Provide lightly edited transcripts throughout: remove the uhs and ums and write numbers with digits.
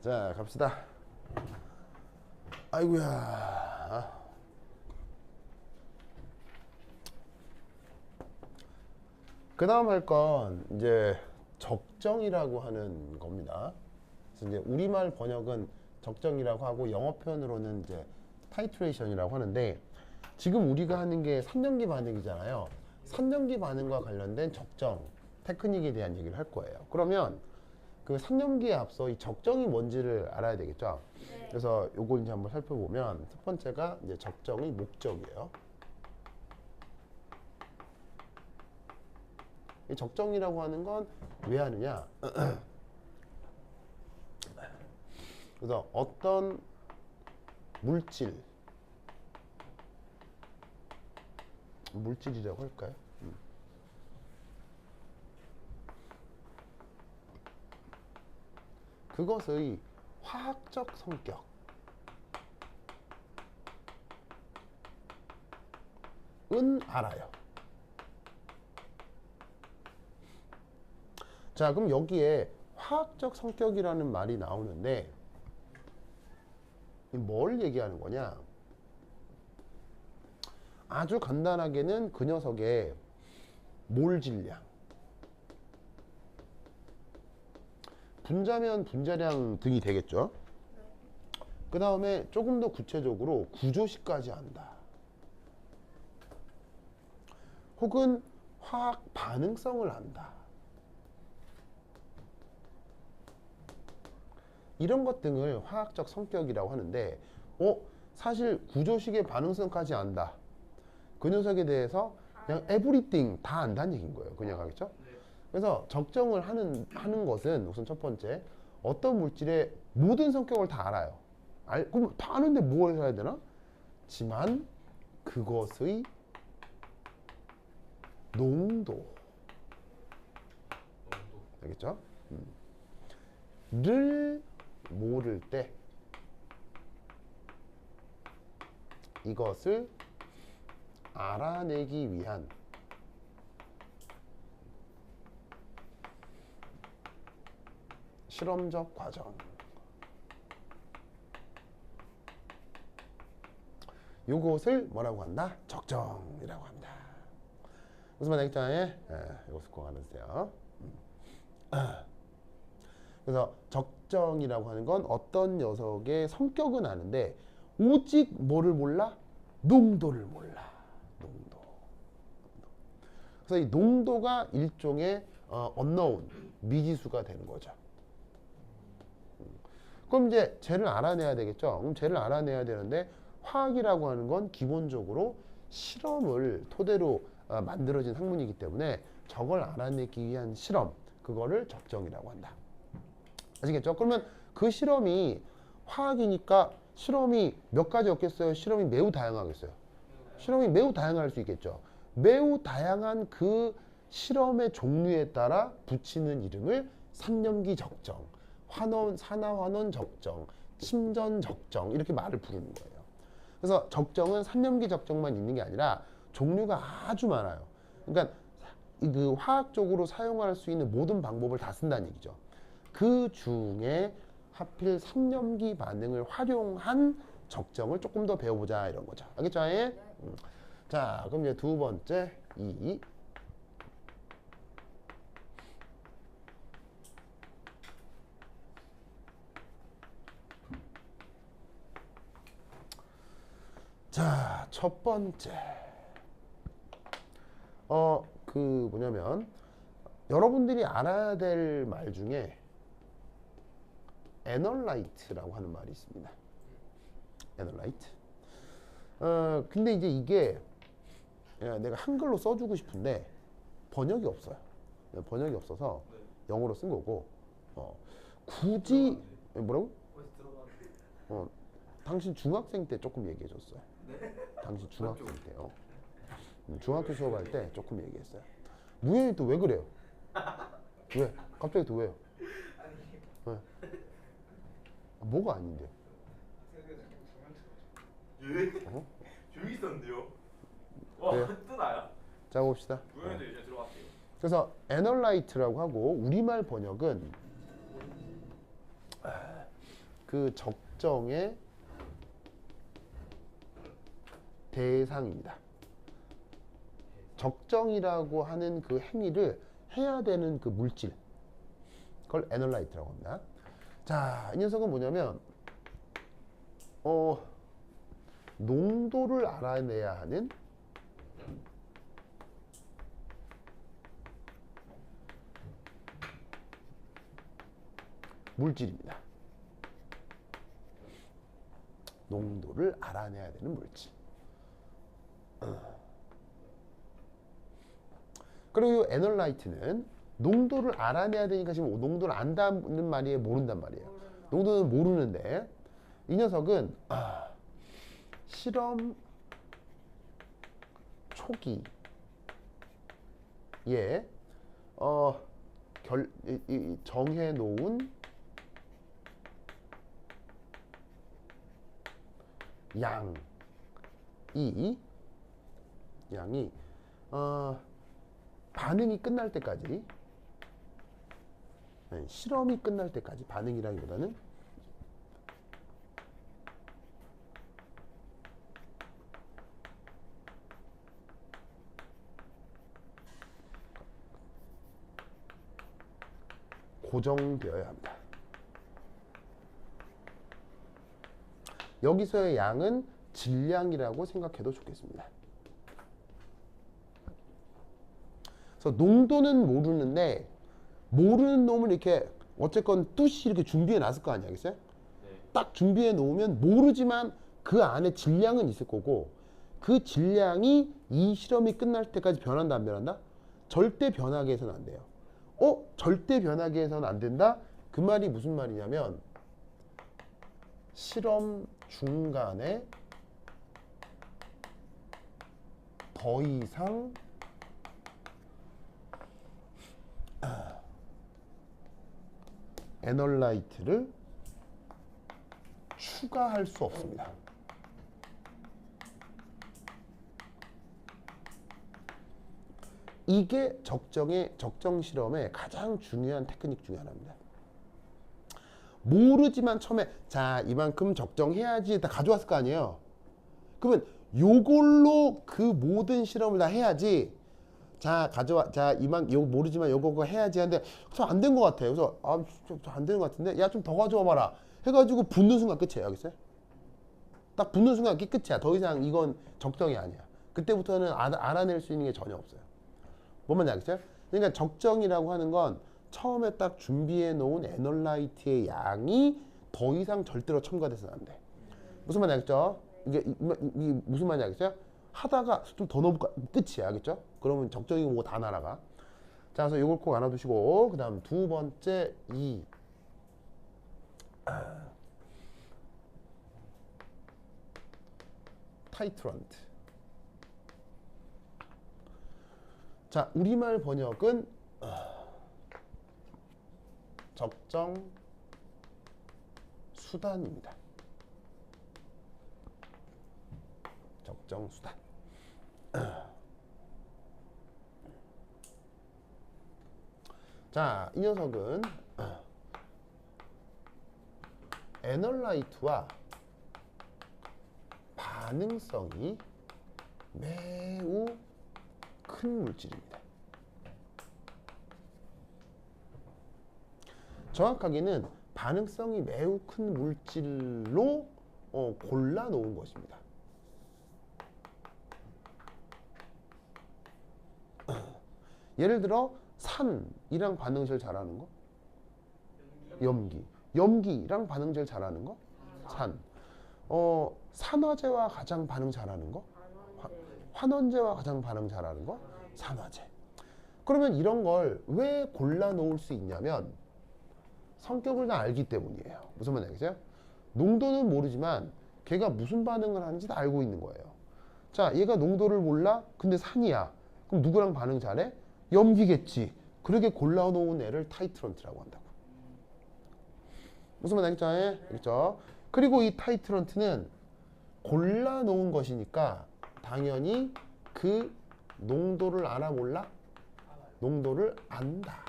자, 갑시다. 아이고야. 그 다음 할 건 이제 적정이라고 하는 겁니다. 그래서 이제 우리말 번역은 적정이라고 하고 영어 표현으로는 이제 타이트레이션이라고 하는데, 지금 우리가 하는 게 3년기 반응이잖아요. 3년기 반응과 관련된 적정 테크닉에 대한 얘기를 할 거예요. 그러면 그 3년기에 앞서 이 적정이 뭔지를 알아야 되겠죠. 네. 그래서 요걸 이제 한번 살펴보면, 첫 번째가 이제 적정의 목적이에요. 이 적정이라고 하는 건 왜 하느냐? 그래서 어떤 물질이라고 할까요? 그것의 화학적 성격은 알아요. 자, 그럼 여기에 화학적 성격이라는 말이 나오는데 뭘 얘기하는 거냐? 아주 간단하게는 그 녀석의 몰 질량, 분자면 분자량 등이 되겠죠. 그 다음에 조금 더 구체적으로 구조식까지 안다. 혹은 화학 반응성을 안다. 이런 것 등을 화학적 성격이라고 하는데, 사실 구조식의 반응성까지 안다. 그 녀석에 대해서 그냥 에브리띵 다 안다는 얘기인 거예요. 그냥 하겠죠? 그래서 적정을 하는 것은 우선 첫 번째, 어떤 물질의 모든 성격을 다 알아요. 그럼 다 아는데 뭘 해야 되나? 지만 그것의 농도. 알겠죠? 를 모를 때 이것을 알아내기 위한 실험적 과정, 이것을 뭐라고 한다? 적정이라고 한다. 무슨 말인지 알겠죠? 이것을 꼭 알아주세요. 그래서 적정이라고 하는 건 어떤 녀석의 성격은 아는데 오직 뭐를 몰라? 농도를 몰라. 농도. 그래서 이 농도가 일종의 unknown, 미지수가 되는 거죠. 그럼 이제 쟤를 알아내야 되겠죠. 그럼 쟤를 알아내야 되는데, 화학이라고 하는 건 기본적으로 실험을 토대로 만들어진 학문이기 때문에 저걸 알아내기 위한 실험, 그거를 적정이라고 한다. 아시겠죠? 그러면 그 실험이 화학이니까 실험이 몇 가지 없겠어요? 실험이 매우 다양하겠어요. 실험이 매우 다양할 수 있겠죠. 매우 다양한 그 실험의 종류에 따라 붙이는 이름을 삼염기 적정, 산화환원 적정, 침전 적정, 이렇게 말을 부르는 거예요. 그래서 적정은 삼염기 적정만 있는 게 아니라 종류가 아주 많아요. 그러니까 그 화학적으로 사용할 수 있는 모든 방법을 다 쓴다는 얘기죠. 그 중에 하필 삼염기 반응을 활용한 적정을 조금 더 배워보자, 이런 거죠. 알겠죠? 자, 그럼 이제 두 번째, 자, 첫 번째, 그 뭐냐면, 여러분들이 알아야 될 말 중에 애널라이트라고 하는 말이 있습니다. 애널라이트. 근데 이제 이게 내가 한글로 써주고 싶은데 번역이 없어요. 번역이 없어서 영어로 쓴 거고, 굳이 뭐라고? 당신 중학생 때 조금 얘기해줬어요. 당신 중학생 때요. 중학교 수업할 때 조금 얘기했어요. 무현이 또 왜 그래요? 왜? 갑자기 또 왜요? 왜? 뭐가 아닌데? 조용히 있었는데요? 그래요? 또 나야? 자, 봅시다. 무현이도 이제 들어갈게요. 그래서 애널라이트라고 하고, 우리말 번역은 그 적정의 대상입니다. 적정이라고 하는 그 행위를 해야 되는 그 물질, 그걸 애널라이트라고 합니다. 자, 이 녀석은 뭐냐면 농도를 알아내야 하는 물질입니다. 농도를 알아내야 되는 물질. 그리고 이 애널라이트는 농도를 알아내야 되니까 지금 농도를 안다는 말이에요, 모른단 말이에요. 농도는 모르는데 이 녀석은 실험 초기에 정해 놓은 양이 반응이 끝날 때까지, 실험이 끝날 때까지, 반응이라기보다는 고정되어야 합니다. 여기서의 양은 질량이라고 생각해도 좋겠습니다. 그래서 농도는 모르는데 모르는 놈을 이렇게 어쨌건 뚜시 이렇게 준비해 놨을 거 아니야, 알겠어요? 딱 준비해 놓으면 모르지만 그 안에 질량은 있을 거고, 그 질량이 이 실험이 끝날 때까지 변한다, 안 변한다? 절대 변하게 해서는 안 돼요. 절대 변하게 해서는 안 된다? 그 말이 무슨 말이냐면 실험 중간에 더 이상 애널라이트를 추가할 수 없습니다. 이게 적정 실험의 가장 중요한 테크닉 중에 하나입니다. 모르지만 처음에 자 이만큼 적정해야지 다 가져왔을 거 아니에요. 그러면 요걸로 그 모든 실험을 다 해야지. 자 가져와, 자 요 모르지만 요거 해야지 하는데 안 된 것 같아. 그래서 안 되는 것 같은데 야 좀 더 가져와 봐라 해가지고 붙는 순간 끝이에요. 알겠어요? 딱 붙는 순간 그게 끝이야. 더 이상 이건 적정이 아니야. 그때부터는 알아낼 수 있는 게 전혀 없어요. 뭔 말인지 알겠어요? 그러니까 적정이라고 하는 건 처음에 딱 준비해 놓은 애널라이트의 양이 더 이상 절대로 첨가돼서는 안 돼. 무슨 말인지 알겠죠? 이게 무슨 말인지 알겠어요? 하다가 좀 더 넣어볼까? 끝이야. 알겠죠? 그러면 적정이고 뭐고 다 날아가. 자, 그래서 이걸 꼭 알아두시고, 그 다음 두 번째, 타이트런트. 자, 우리말 번역은 적정 수단입니다. 적정 수단. 자, 이 녀석은 애널라이트와 반응성이 매우 큰 물질입니다. 정확하게는 반응성이 매우 큰 물질로 골라 놓은 것입니다. 예를 들어 산이랑 반응 제일 잘하는 거? 염기. 염기랑 반응 제일 잘하는 거? 산. 산화제와 가장 반응 잘하는 거? 환원제와 가장 반응 잘하는 거? 산화제. 그러면 이런 걸 왜 골라 놓을 수 있냐면 성격을 다 알기 때문이에요. 무슨 말인지 알겠어요? 농도는 모르지만 걔가 무슨 반응을 하는지 다 알고 있는 거예요. 자, 얘가 농도를 몰라? 근데 산이야. 그럼 누구랑 반응 잘해? 염기겠지. 그렇게 골라놓은 애를 타이트런트라고 한다고. 무슨 말인지 알겠죠? 알겠죠? 그리고 이 타이트런트는 골라놓은 것이니까 당연히 그 농도를 알아 몰라? 농도를 안다.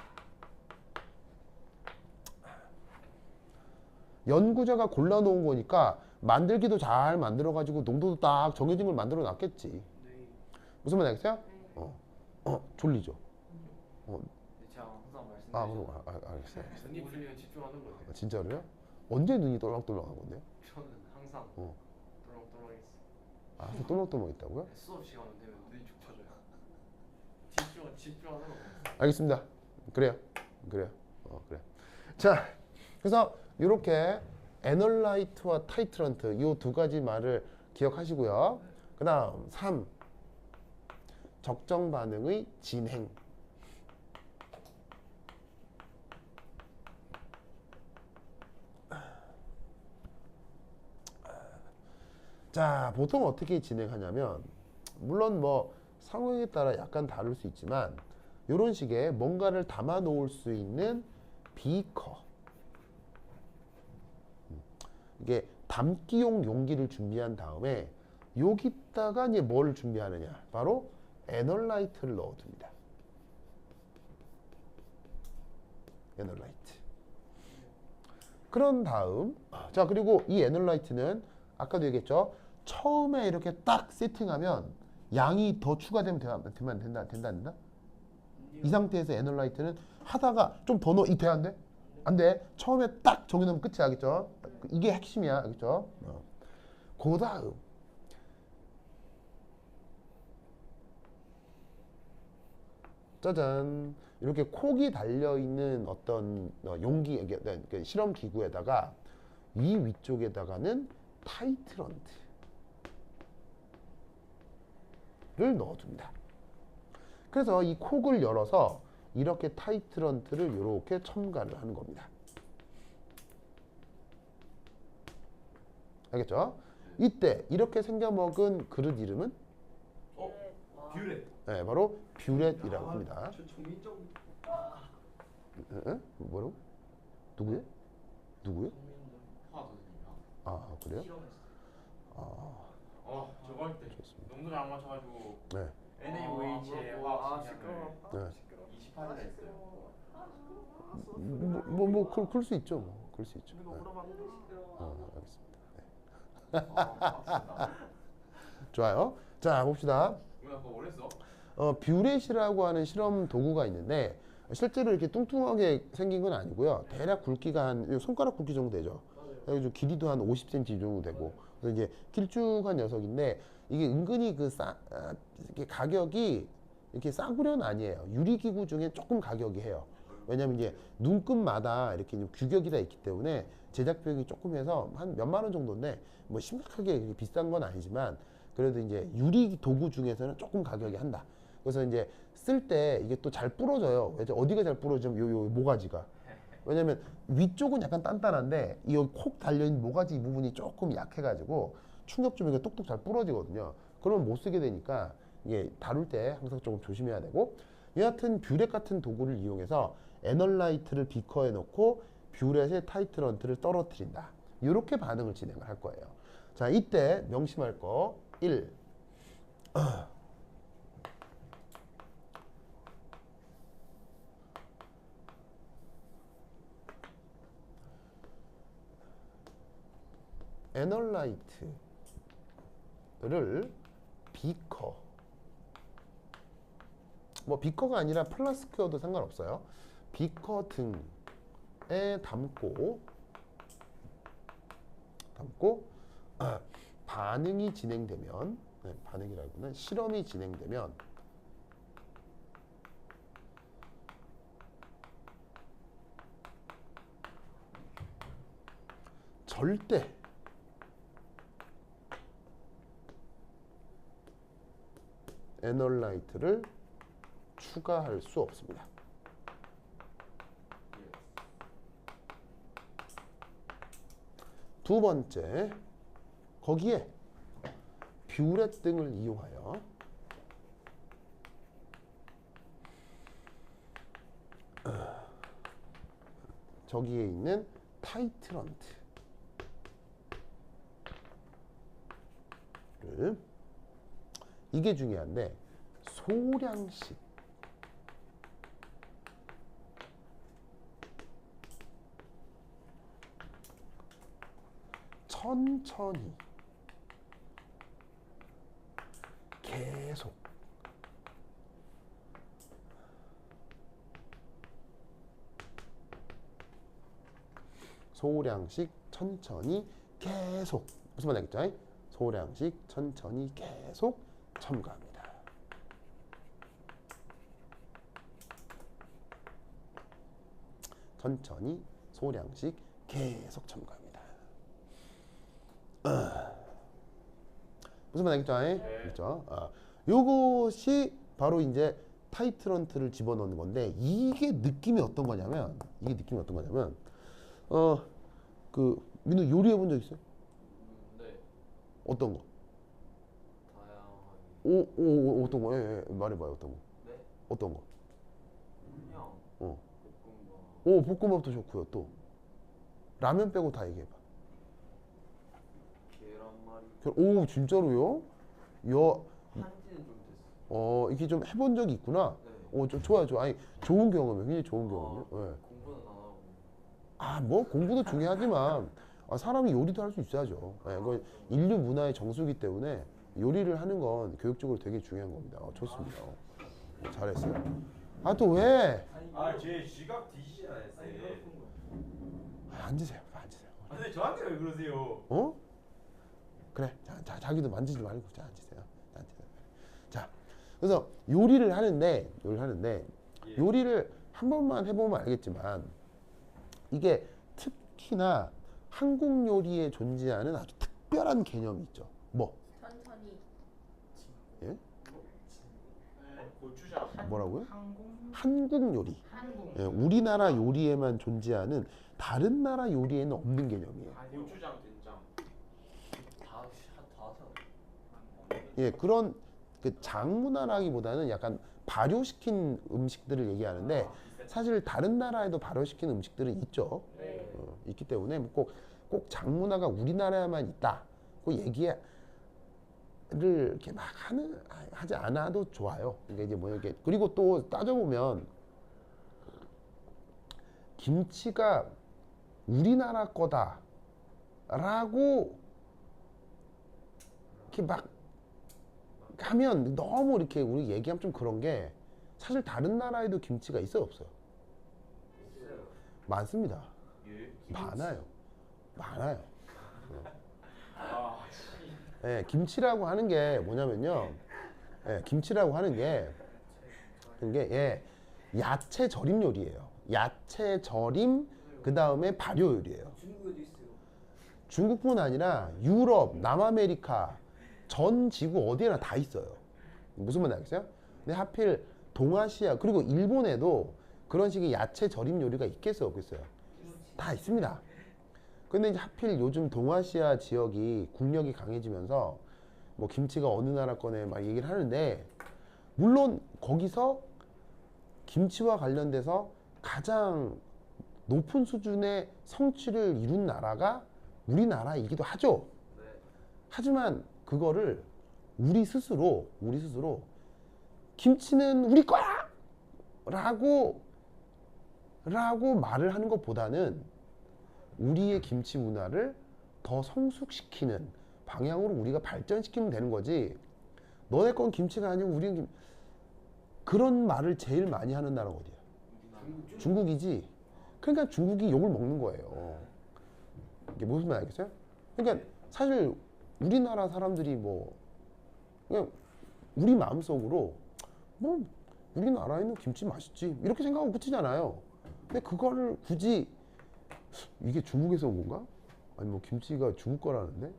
연구자가 골라놓은 거니까 만들기도 잘 만들어가지고 농도도 딱 정해진 걸 만들어 놨겠지. 네. 무슨 말 알겠어요? 네. 졸리죠. 제가 항상 아, 말씀드리죠. 그럼 알겠어요. 눈이 풀리면 집중하는 거예요. 아, 진짜로요? 언제 눈이 똘망똘망한 건데요? 저는 항상 어. 똘렁똘렁했어요. 아, 저 똘망똘망 있다고요? 수업 시간 되면 눈이 축 처져요. 집중하는 거. 알겠습니다. 그래요. 그래요. 그래. 자, 그래서 이렇게 애널라이트와 타이트런트 이 두 가지 말을 기억하시고요. 그 다음 3. 적정 반응의 진행. 자, 보통 어떻게 진행하냐면 물론 뭐 상황에 따라 약간 다를 수 있지만 이런 식의 뭔가를 담아 놓을 수 있는 비커, 이게 담기용 용기를 준비한 다음에 여기다가 이제 뭘 준비하느냐, 바로 애널라이트를 넣어둡니다. 애널라이트. 그런 다음, 자, 그리고 이 애널라이트는 아까도 얘기했죠. 처음에 이렇게 딱 세팅하면 양이 더 추가되면 된다? 이 상태에서 애널라이트는 하다가 좀 더 넣어. 이 돼? 안 돼? 안 돼. 처음에 딱 정해놓으면 끝이야. 알겠죠? 이게 핵심이야. 알겠죠? 그 다음 짜잔, 이렇게 콕이 달려있는 어떤 용기, 이게 실험 기구에다가 이 위쪽에다가는 타이트런트를 넣어줍니다. 그래서 이 콕을 열어서 이렇게 타이트런트를 이렇게 첨가를 하는 겁니다. 알겠죠? 이때 이렇게 생겨먹은 그릇 이름은 뷰렛. 네, 바로 뷰렛이라고 합니다. 저 조민정. 뭐라고? 누구요? 누구요? 화거든요. 아, 그래요? 실험했어요. 저거 할 때 좋습니다. 농도 잘 맞춰가지고 네. NaOH의 화학 식량을 네. 28일 했어요. 그럴 수 있죠. 그럴 수 있죠. 네. 알겠습니다. 좋아요. 자, 봅시다. 왜 아까 뭘 했어? 뷰렛이라고 하는 실험 도구가 있는데 실제로 이렇게 뚱뚱하게 생긴 건 아니고요. 대략 굵기가 한 손가락 굵기 정도 되죠. 그래서 길이도 한 50cm 정도 되고, 그래서 이제 길쭉한 녀석인데 이게 은근히 이렇게 가격이 이렇게 싸구려는 아니에요. 유리기구 중에 조금 가격이 해요. 왜냐면 이제 눈끝마다 이렇게 규격이 다 있기 때문에 제작 비용이 조금 해서 한 몇만 원 정도인데 뭐 심각하게 그렇게 비싼 건 아니지만 그래도 이제 유리 도구 중에서는 조금 가격이 한다. 그래서 이제 쓸 때 이게 또 잘 부러져요. 어디가 잘 부러지면 요 모가지가. 왜냐면 위쪽은 약간 단단한데 이 콕 달려있는 모가지 이 부분이 조금 약해가지고 충격 주면 이게 똑똑 잘 부러지거든요. 그러면 못 쓰게 되니까 이게 다룰 때 항상 조금 조심해야 되고, 여하튼 뷰렛 같은 도구를 이용해서 애널라이트를 비커에 넣고 뷰렛의 타이트런트를 떨어뜨린다. 이렇게 반응을 진행을 할 거예요. 자, 이때 명심할 거 1. 애널라이트를 비커, 뭐 비커가 아니라 플라스크여도 상관없어요. 비커 등에 담고 반응이 진행되면, 반응이라고는 실험이 진행되면 절대 애널라이트를 추가할 수 없습니다. 두 번째, 거기에 뷰렛 등을 이용하여 저기에 있는 타이트런트를 이게 중요한데 소량씩 천천히 계속 소량씩 천천히 계속 무슨 말 알겠죠? 소량씩 천천히 계속 첨가합니다. 천천히 소량씩 계속 첨가합니다. 무슨 말 알겠죠? 그렇죠? 요것이 바로 이제 타이트런트를 집어넣는 건데 이게 느낌이 어떤 거냐면 그 민우 요리해 본 적 있어요? 네. 어떤 거? 다양하게. 오 어떤 거? 예, 말해봐요 어떤 거? 네. 어떤 거? 그냥 어. 볶음밥. 오 볶음밥도 좋고요 또 라면 빼고 다 얘기해봐. 계란말이. 오 진짜로요? 야, 한지는 좀 됐어. 이렇게 좀 해본 적이 있구나. 네. 좀 좋아요. 아니 좋은 경험이에요. 굉장히 좋은 경험이에요. 예. 공부는 안 하고. 뭐 공부도 중요하지만 사람이 요리도 할 수 있어야죠. 예, 그건 인류 문화의 정수기 때문에 요리를 하는 건 교육적으로 되게 중요한 겁니다. 좋습니다. 잘했어요. 또 왜? 제 지갑 뒤지잖아요, 쌤. 앉으세요. 앉으세요. 근데 저한테 왜 그러세요? 그래. 자기도 만지지 말고 앉으세요. 앉으세요. 자, 그래서 요리를 하는데 예. 요리를 한 번만 해보면 알겠지만 이게 특히나 한국 요리에 존재하는 아주 특별한 개념이 있죠. 뭐? 천천히. 예? 고추장. 뭐라고요? 항공. 한국 요리. 한국. 예, 우리나라 요리에만 존재하는 다른 나라 요리에는 없는 개념이에요. 고추장, 된장. 다 하잖아. 예, 그런 그 장문화라기보다는 약간 발효시킨 음식들을 얘기하는데 사실 다른 나라에도 발효시킨 음식들은 있죠. 네. 있기 때문에 꼭 장문화가 우리나라에만 있다. 그 얘기를 이렇게 막 하지 않아도 좋아요. 그러니까 이제 뭐 이렇게 그리고 또 따져보면 김치가 우리나라 거다라고 이렇게 막 하면 너무 이렇게 우리 얘기하면 좀 그런 게 사실 다른 나라에도 김치가 있어요, 없어요? 많습니다. 예. 많아요. 아, 예, 김치라고 하는 게 뭐냐면요. 김치라고 하는 게 야채 절임 요리예요. 야채 절임 그 다음에 발효 요리예요. 중국에도 있어요. 중국뿐 아니라 유럽, 남아메리카 전 지구 어디에나 다 있어요. 무슨 말인지 알겠어요? 근데 하필 동아시아 그리고 일본에도 그런 식의 야채 절임 요리가 있겠어요, 없겠어요? 다 있습니다. 근데 이제 하필 요즘 동아시아 지역이 국력이 강해지면서 뭐 김치가 어느 나라 거네 막 얘기를 하는데 물론 거기서 김치와 관련돼서 가장 높은 수준의 성취를 이룬 나라가 우리나라이기도 하죠. 네. 하지만 그거를 우리 스스로 김치는 우리 거야! 라고 말을 하는 것보다는 우리의 김치 문화를 더 성숙시키는 방향으로 우리가 발전시키면 되는 거지. 너네 건 김치가 아니고 우리는 그런 말을 제일 많이 하는 나라가 어디야? 중국이지. 그러니까 중국이 욕을 먹는 거예요. 이게 무슨 말 알겠어요? 그러니까 사실 우리나라 사람들이 뭐 그냥 우리 마음속으로 뭐 우리나라에는 김치 맛있지 이렇게 생각하고 붙이잖아요. 근데 그거를 굳이 이게 중국에서 온 건가? 아니 뭐 김치가 중국 거라는데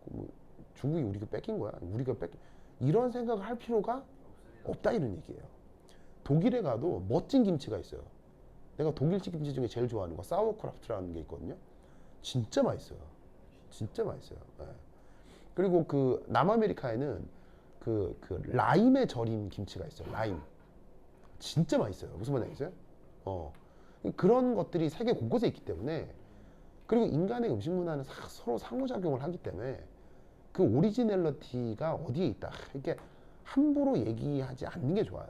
뭐 중국이 우리가 뺏긴 거야? 우리가 뺏긴 이런 생각을 할 필요가 없다 이런 얘기예요. 독일에 가도 멋진 김치가 있어요. 내가 독일식 김치 중에 제일 좋아하는 거 사워크라프트라는 게 있거든요. 진짜 맛있어요. 진짜 맛있어요. 예. 그리고 그 남아메리카에는 그 라임에 절인 김치가 있어요. 라임. 진짜 맛있어요. 무슨 말인지 알겠어요? 그런 것들이 세계 곳곳에 있기 때문에 그리고 인간의 음식 문화는 서로 상호작용을 하기 때문에 그 오리지널리티가 어디에 있다. 이렇게 함부로 얘기하지 않는 게 좋아요.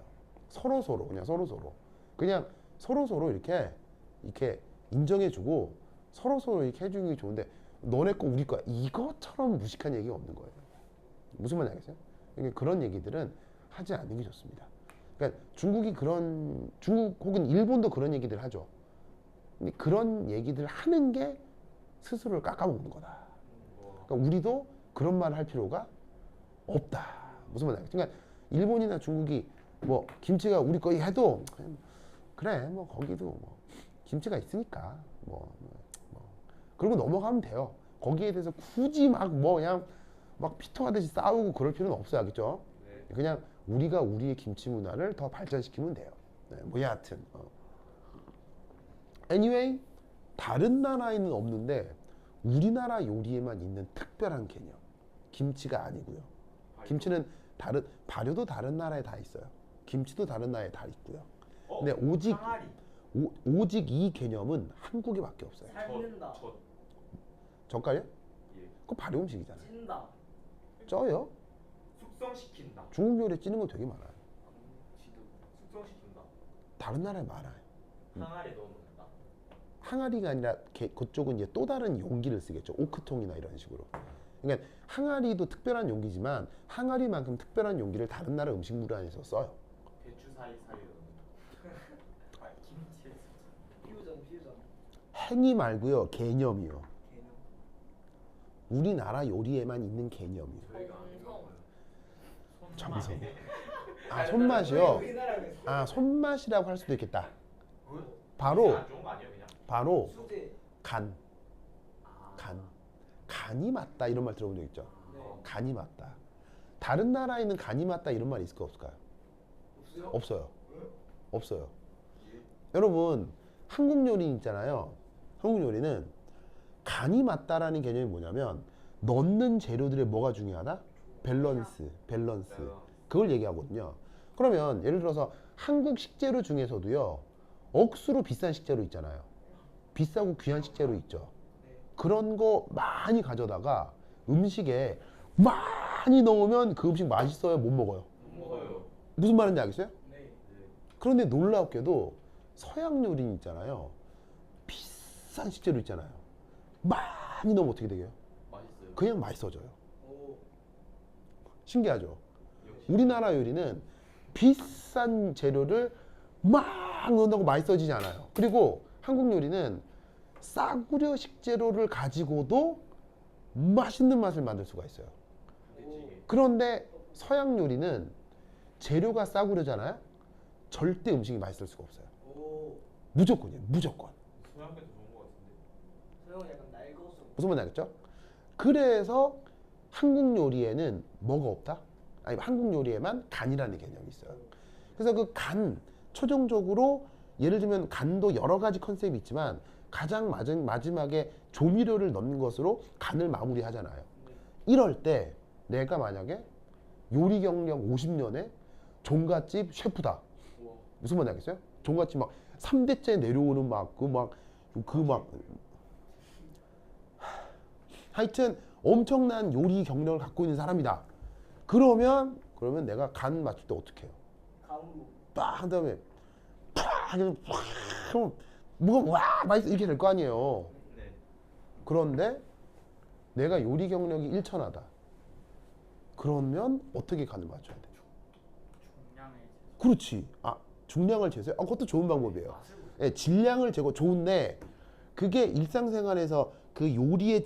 그냥 서로 이렇게 인정해주고 서로 이렇게 해주는 게 좋은데 너네 거 우리 거야 이것처럼 무식한 얘기가 없는 거예요. 무슨 말인지 알겠어요? 그러니까 그런 얘기들은 하지 않는 게 좋습니다. 그러니까 중국 혹은 일본도 그런 얘기들 하죠. 근데 그런 얘기들 하는 게 스스로를 깎아먹는 거다. 그러니까 우리도 그런 말을 할 필요가 없다. 무슨 말이야? 그러니까 일본이나 중국이 뭐 김치가 우리 거이 해도 그래 뭐 거기도 뭐 김치가 있으니까 뭐 그러고 넘어가면 돼요. 거기에 대해서 굳이 막 뭐 그냥 막 피통하듯이 싸우고 그럴 필요는 없어요, 알겠죠? 네. 그냥 우리가 우리의 김치 문화를 더 발전시키면 돼요. 네, 뭐 여하튼 anyway 다른 나라에는 없는데 우리나라 요리에만 있는 특별한 개념. 김치가 아니고요. 김치는 발효도 다른 나라에 다 있어요. 김치도 다른 나라에 다 있고요. 근데 항아리. 오직 이 개념은 한국에밖에 없어요. 삶는다. 젓갈이요? 예. 그거 발효 음식이잖아요. 찐다. 쪄요? 숙성시킨다. 중국 요리에 찌는 거 되게 많아요. 지도. 숙성시킨다. 다른 나라에 많아요. 항아리 넣어놓는다. 항아리가 아니라 그쪽은 이제 또 다른 용기를 쓰겠죠. 오크통이나 이런 식으로. 그러니까 항아리도 특별한 용기지만 항아리만큼 특별한 용기를 다른 나라 음식물 안에서 써요. 배추 사이사이 넣는다. 김치에서. 퓨전. 행위 말고요. 개념이요. 개념. 우리나라 요리에만 있는 개념이요. 저희가 아는 정성. 거예요. 정성. 아 손맛이요. 우리나라에 아 손맛이라고 할 수도 있겠다. 왜? 바로 안 좋은 거 아니에요 그냥? 바로 수제. 간. 아. 간이 맞다 이런 말 들어본 적 있죠? 네. 간이 맞다. 다른 나라에는 간이 맞다 이런 말이 있을까 없을까요? 없어요? 없어요. 왜? 없어요. 예. 여러분 한국 요리 있잖아요. 한국 요리는 간이 맞다라는 개념이 뭐냐면 넣는 재료들의 뭐가 중요하다? 밸런스. 그걸 얘기하거든요. 그러면 예를 들어서 한국 식재료 중에서도요. 억수로 비싼 식재료 있잖아요. 비싸고 귀한 식재료 있죠. 네. 그런 거 많이 가져다가 음식에 많이 넣으면 그 음식 맛있어요? 못 먹어요? 못 먹어요. 무슨 말인지 알겠어요? 네. 네. 그런데 놀랍게도 서양 요리 있잖아요. 비싼 식재료 있잖아요. 많이 넣으면 어떻게 되게요? 맛있어요. 그냥 맛있어져요. 오. 신기하죠? 역시. 우리나라 요리는 비싼 재료를 막 넣는다고 맛있어지지 않아요. 그리고 한국 요리는 싸구려 식재료를 가지고도 맛있는 맛을 만들 수가 있어요. 부대찌개. 그런데 서양 요리는 재료가 싸구려잖아요. 절대 음식이 맛있을 수가 없어요. 오. 무조건이에요. 무조건. 서양 게 더 좋은 거 같은데. 소영은 약간 날것으로. 무슨 말인지 알겠죠? 그래서 한국 요리에는 뭐가 없다? 아니 한국 요리에만 간이라는 개념이 있어요. 그래서 그 간 최종적으로 예를 들면 간도 여러 가지 컨셉이 있지만 가장 마지막에 조미료를 넣는 것으로 간을 마무리하잖아요. 이럴 때 내가 만약에 요리 경력 50년에 종갓집 셰프다. 우와. 무슨 말인지 알겠어요? 종갓집 막 3대째 내려오는 하여튼 엄청난 요리 경력을 갖고 있는 사람이다. 그러면 내가 간 맞출 때 어떻게 해요? 감으로. 빡 한 다음에 팍 하면 뭐가 와 맛있어 이렇게 될 거 아니에요. 네. 그런데 내가 요리 경력이 일천하다. 그러면 어떻게 간을 맞춰야 돼? 중량을. 그렇지. 아 중량을 재세요? 그것도 좋은 방법이에요. 맛을 보세요. 예, 질량을 재고 좋은데 그게 일상생활에서 그 요리의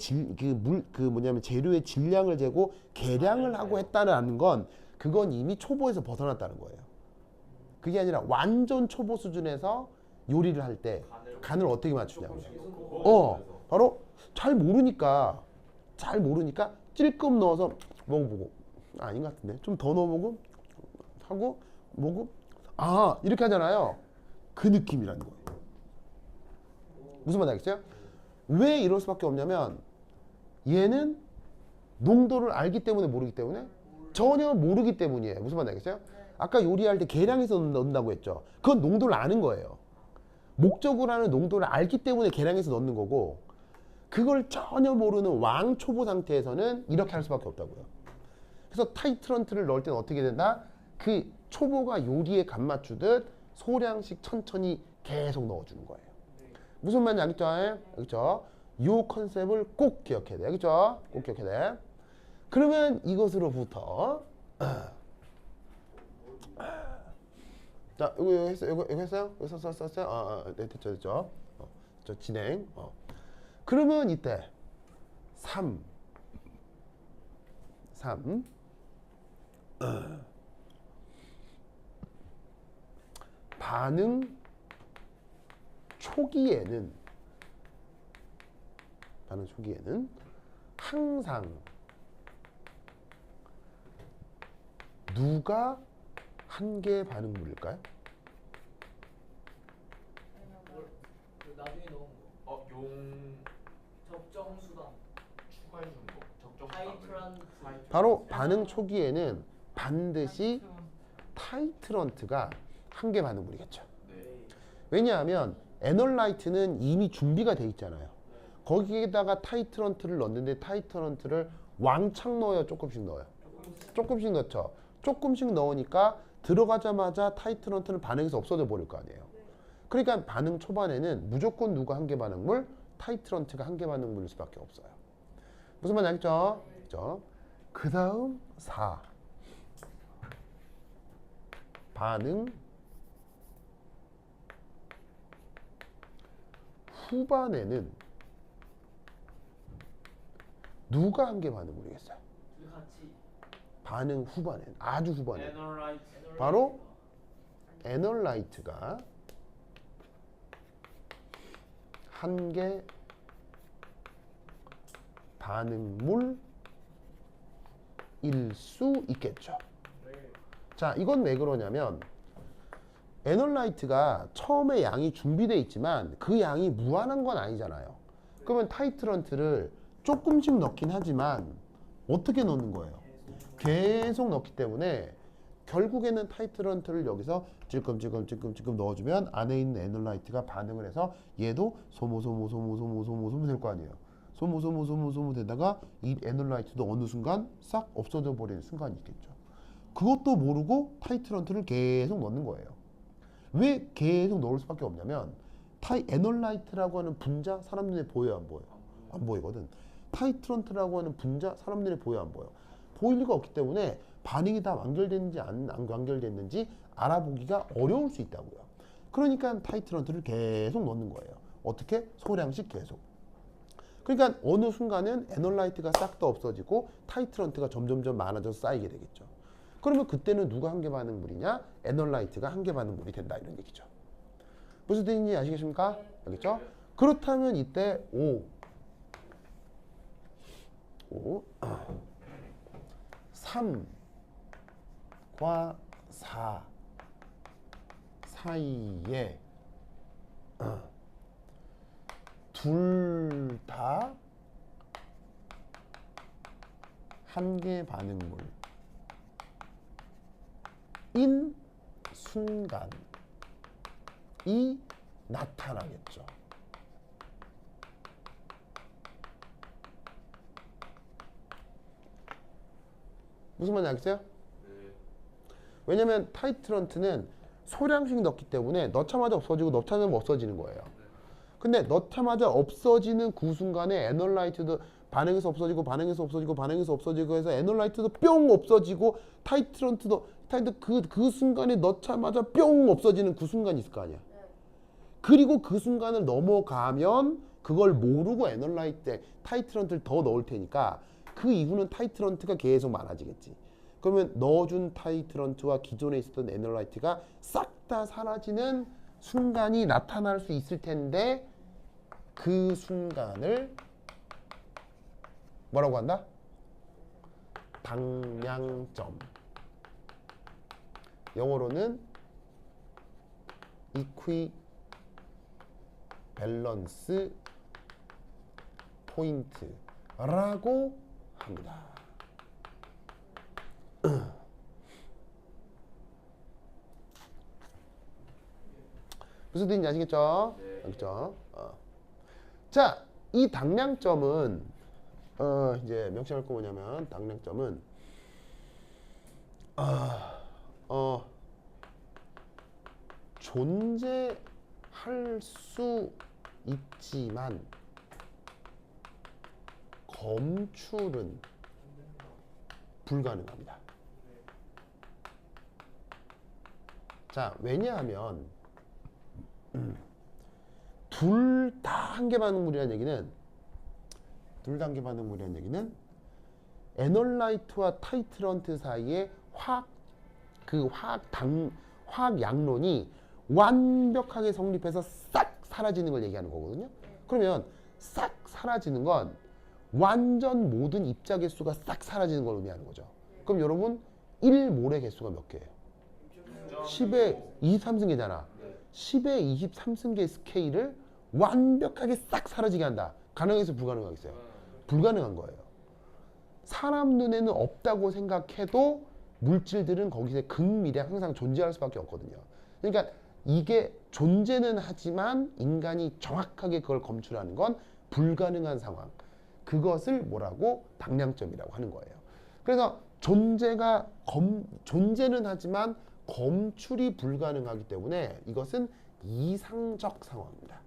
뭐냐면 재료의 질량을 재고 계량을 하고 했다는 건 그건 이미 초보에서 벗어났다는 거예요. 그게 아니라 완전 초보 수준에서 요리를 할 때 간을 어떻게 맞추냐고요. 바로 잘 모르니까 찔끔 넣어서 먹어보고 아닌 것 같은데 좀 더 넣어보고 하고 먹고 이렇게 하잖아요. 그 느낌이라는 거예요. 무슨 말인지 알겠어요? 왜 이럴 수밖에 없냐면 얘는 농도를 알기 때문에 모르기 때문에 전혀 모르기 때문이에요. 무슨 말인지 알겠어요? 아까 요리할 때 계량해서 넣는다고 했죠. 그건 농도를 아는 거예요. 목적으로 하는 농도를 알기 때문에 계량해서 넣는 거고 그걸 전혀 모르는 왕초보 상태에서는 이렇게 할 수밖에 없다고요. 그래서 타이트런트를 넣을 때는 어떻게 된다? 그 초보가 요리에 간 맞추듯 소량씩 천천히 계속 넣어주는 거예요. 무슨 말인지 알겠죠? 알겠죠? 요 컨셉을 꼭 기억해야 돼. 알겠죠? 꼭 기억해야 돼. 그러면 이것으로부터 자, 이거 했어요? 이거 했어요? 이거 썼어요? 네, 됐죠. 저 진행. 그러면 이때 3 반응 초기에는 항상 누가 한계 반응물일까요? 그 나중에 넣은 거. 용 적정 수단. 추가해 주는 거. 적정 하이트란트. 바로 반응 초기에는 반드시 타이트런트가 한계 반응물이겠죠. 네. 왜냐하면 에널라이트는 이미 준비가 돼 있잖아요. 거기에다가 타이트런트를 넣는데 타이트런트를 왕창 넣어요, 조금씩 넣어요? 조금씩 넣죠. 조금씩 넣으니까 들어가자마자 타이트런트는 반응에서 없어져 버릴 거 아니에요. 그러니까 반응 초반에는 무조건 누가 한계 반응물? 타이트런트가 한계 반응물일 수밖에 없어요. 무슨 말인지 알겠죠? 그죠? 그 다음 4 반응 후반에는 누가 한계 반응물이겠어요? 둘 같이. 반응 후반에는 아주 후반에 에너라이트. 바로 에널라이트가 한계 반응물일 수 있겠죠. 자, 이건 왜 그러냐면 에널라이트가 처음에 양이 준비되어 있지만 그 양이 무한한 건 아니잖아요. 그러면 타이트런트를 조금씩 넣긴 하지만 어떻게 넣는 거예요? 계속 넣기 때문에 결국에는 타이트런트를 여기서 찔끔 넣어주면 안에 있는 에널라이트가 반응을 해서 얘도 소모 될 거 아니에요. 소모 되다가 이 에널라이트도 어느 순간 싹 없어져 버리는 순간이 있겠죠. 그것도 모르고 타이트런트를 계속 넣는 거예요. 왜 계속 넣을 수밖에 없냐면 에널라이트라고 하는 분자 사람 눈에 보여요, 안 보여요? 안 보이거든. 타이트런트라고 하는 분자 사람 눈에 보여요, 안 보여요? 보일 리가 없기 때문에 반응이 다 완결됐는지 안 완결됐는지 알아보기가 어려울 수 있다고요. 그러니까 타이트런트를 계속 넣는 거예요. 어떻게? 소량씩 계속. 그러니까 어느 순간은 에널라이트가 싹 다 없어지고 타이트런트가 점점점 많아져서 쌓이게 되겠죠. 그러면 그때는 누가 한계 반응물이냐? 에널라이트가 한계 반응물이 된다, 이런 얘기죠. 무슨 뜻인지 아시겠습니까? 알겠죠? 그렇다면 이때 5 3과 4 사이에 둘 다 한계 반응물인 순간이 나타나겠죠. 무슨 말인지 알겠어요? 네. 왜냐면 타이트런트는 소량씩 넣기 때문에 넣자마자 없어지고 넣자마자 없어지는 거예요. 근데 넣자마자 없어지는 그 순간에 에널라이트도 반응해서 없어지고 반응해서 없어지고 반응해서 없어지고 해서 에널라이트도 뿅 없어지고 타이트런트도 그 순간에 넣자마자 뿅 없어지는 그 순간이 있을 거 아니야. 그리고 그 순간을 넘어가면 그걸 모르고 타이트런트를 더 넣을 테니까 그 이후는 타이트런트가 계속 많아지겠지. 그러면 넣어준 타이트런트와 기존에 있었던 에널라이트가 싹 다 사라지는 순간이 나타날 수 있을 텐데 그 순간을 뭐라고 한다? 방향점. 영어로는 이퀴밸런스 포인트라고 합니다. 무슨 뜻인지 아시겠죠? 네. 알겠죠? 자, 이 당량점은 이제 명시할 거 뭐냐면 당량점은 존재할 수 있지만 검출은 불가능합니다. 자, 왜냐하면 둘 다 한계 반응물이라는 얘기는 애널라이트와 타이트런트 사이에 화학 양론이 완벽하게 성립해서 싹 사라지는 걸 얘기하는 거거든요. 그러면 싹 사라지는 건 완전 모든 입자 개수가 싹 사라지는 걸 의미하는 거죠. 그럼 여러분 1몰의 개수가 몇 개예요? 10의 23승계잖아. 10의 23승계 스케일을 완벽하게 싹 사라지게 한다. 가능해서 불가능하겠어요? 불가능한 거예요. 사람 눈에는 없다고 생각해도 물질들은 거기서 극미래 항상 존재할 수밖에 없거든요. 그러니까 이게 존재는 하지만 인간이 정확하게 그걸 검출하는 건 불가능한 상황. 그것을 뭐라고? 당량점이라고 하는 거예요. 그래서 존재는 하지만 검출이 불가능하기 때문에 이것은 이상적 상황입니다.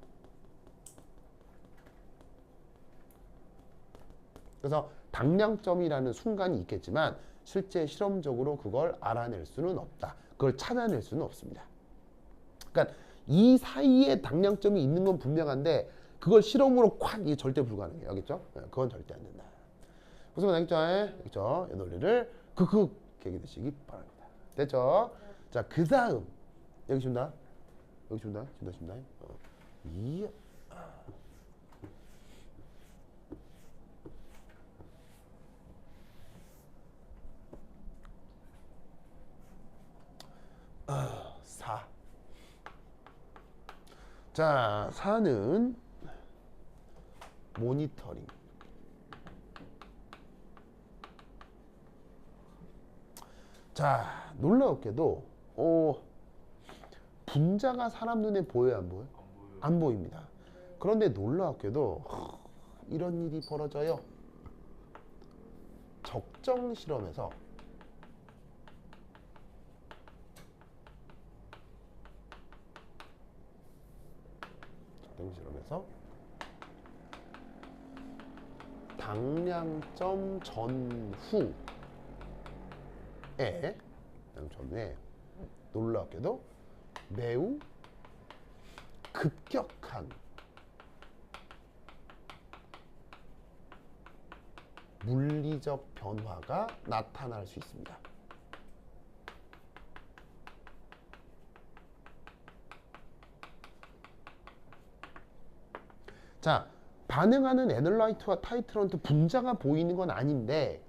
그래서 당량점이라는 순간이 있겠지만 실제 실험적으로 그걸 알아낼 수는 없다. 그걸 찾아낼 수는 없습니다. 그러니까 이 사이에 당량점이 있는 건 분명한데 그걸 실험으로 콱 이게 절대 불가능해요. 알겠죠? 그건 절대 안 된다. 무슨 말 알겠죠? 알겠죠? 이 논리를 극극 계기되시기 바랍니다. 됐죠? 자, 그 다음 여기 준다. 준다. 이야. 사. 자, 4는 모니터링. 자, 놀라웠게도 분자가 사람 눈에 보여요, 안 보여요? 안 보입니다. 그런데 놀라웠게도 이런 일이 벌어져요. 적정 실험에서 당량점 전후에 놀랍게도 매우 급격한 물리적 변화가 나타날 수 있습니다. 자, 반응하는 애널라이트와 타이트런트 분자가 보이는 건 아닌데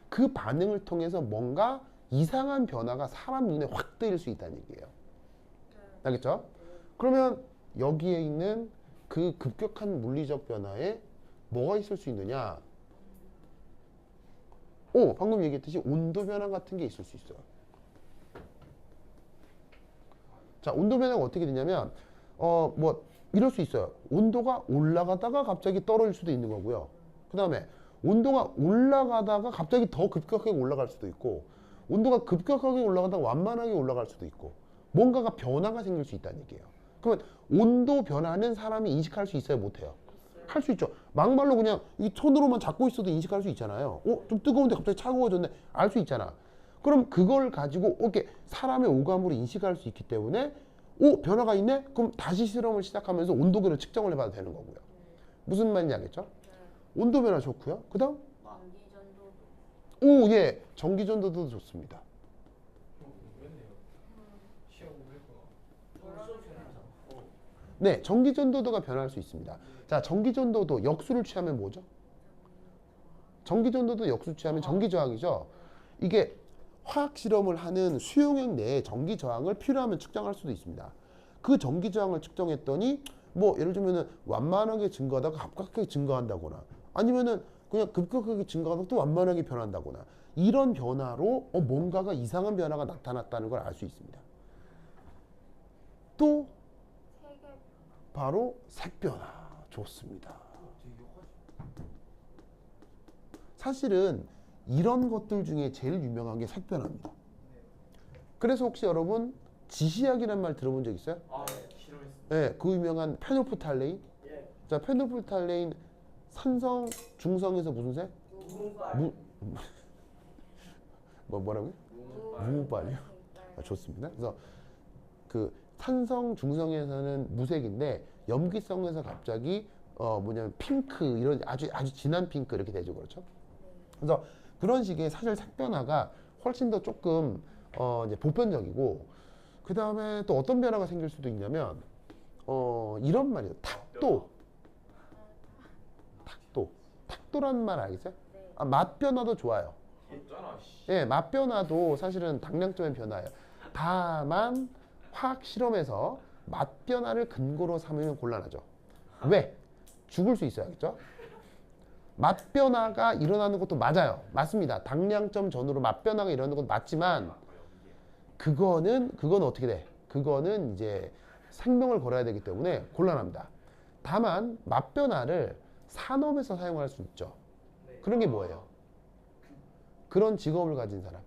그 반응을 통해서 뭔가 이상한 변화가 사람 눈에 확 뜨일 수 있다는 얘기예요. 알겠죠? 그러면 여기에 있는 그 급격한 물리적 변화에 뭐가 있을 수 있느냐? 방금 얘기했듯이 온도 변화 같은 게 있을 수 있어요. 자, 온도 변화가 어떻게 되냐면 이럴 수 있어요. 온도가 올라가다가 갑자기 떨어질 수도 있는 거고요. 그 다음에 온도가 올라가다가 갑자기 더 급격하게 올라갈 수도 있고 온도가 급격하게 올라가다가 완만하게 올라갈 수도 있고 뭔가가 변화가 생길 수 있다는 얘기예요. 그러면 온도 변화는 사람이 인식할 수 있어요? 못해요? 할 수 있죠. 막말로 그냥 이 손으로만 잡고 있어도 인식할 수 있잖아요. 좀 뜨거운데 갑자기 차가워졌네. 알 수 있잖아. 그럼 그걸 가지고 이렇게 사람의 오감으로 인식할 수 있기 때문에 변화가 있네? 그럼 다시 실험을 시작하면서 온도계를 측정을 해봐도 되는 거고요. 무슨 말인지 알겠죠? 온도 변화 좋고요. 그 다음? 예. 전기전도도 좋습니다. 네, 전기전도도가 변할 수 있습니다. 자, 전기전도도 역수를 취하면 뭐죠? 전기전도도 역수 취하면 전기저항이죠. 이게 화학 실험을 하는 수용액 내에 전기 저항을 필요하면 측정할 수도 있습니다. 그 전기 저항을 측정했더니 예를 들면은 완만하게 증가하다가 급격하게 증가한다거나 아니면은 그냥 급격하게 증가하다가 또 완만하게 변한다거나 이런 변화로 뭔가가 이상한 변화가 나타났다는 걸 알 수 있습니다. 또 바로 색변화 좋습니다. 사실은 이런 것들 중에 제일 유명한 게 색변화입니다. 그래서 혹시 여러분 지시약이라는 말 들어본 적 있어요? 싫어했어요. 네, 그 유명한 페놀프탈레인. 자, 페놀프탈레인 산성 중성에서 무슨 색? 무발. 무 뭐라고요? 무발이요? 아, 좋습니다. 그래서 그 산성 중성에서는 무색인데 염기성에서 갑자기 뭐냐면 핑크 이런 아주 진한 핑크 이렇게 되죠, 그렇죠? 그래서 그런 식의 사실 색 변화가 훨씬 더 조금 이제 보편적이고 그 다음에 또 어떤 변화가 생길 수도 있냐면 이런 말이에요. 탁도라는 말 알겠어요? 아, 맛 변화도 좋아요. 없잖아. 씨. 예, 맛 변화도 사실은 당량점의 변화예요. 다만 화학 실험에서 맛 변화를 근거로 삼으면 곤란하죠. 왜? 죽을 수 있어야겠죠? 맛 변화가 일어나는 것도 맞아요. 맞습니다. 당량점 전후로 맛 변화가 일어나는 것도 맞지만 그건 어떻게 돼? 그거는 이제 생명을 걸어야 되기 때문에 곤란합니다. 다만 맛 변화를 산업에서 사용할 수 있죠. 그런 게 뭐예요? 그런 직업을 가진 사람.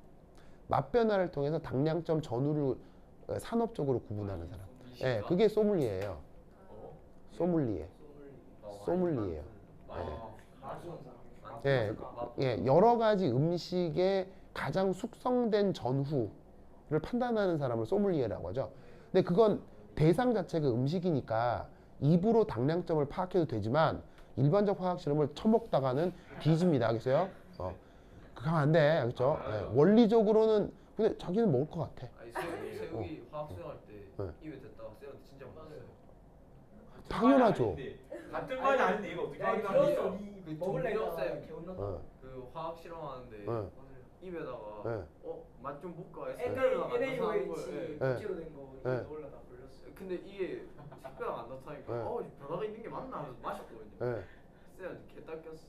맛 변화를 통해서 당량점 전후를 산업적으로 구분하는 사람. 예, 그게 소믈리에예요. 소믈리에. 소믈리에예요. 예, 예, 여러 가지 음식의 가장 숙성된 전후를 판단하는 사람을 소믈리에라고 하죠. 근데 그건 대상 자체가 음식이니까 입으로 당량점을 파악해도 되지만 일반적 화학 실험을 처먹다가는 뒤집니다. 알겠어요? 그거 하면 안 돼. 알겠죠? 예, 원리적으로는 근데 자기는 먹을 것 같아. 아니 새우기 화학 수영할 때 네. 입에 댔다가 쌤한테 진짜 먹었어요. 당연하죠. 같은 말이 아닌데 이거 어떻게 야, 하긴 귀여웠어. 하냐. 니 먹을래가 쌤. 개운났다. 예, 그 화학 실험하는데 네. 입에다가 네. 맛 좀 볼까 해서 NaOH 네. 기로 된 거 네. 넣으려다 걸렸어. 근데 이게 색깔 안 나타나니까 네. 변화가 있는 게 맞나 하면서 마셨거든요. 예. 쌤한테 개 닦였어.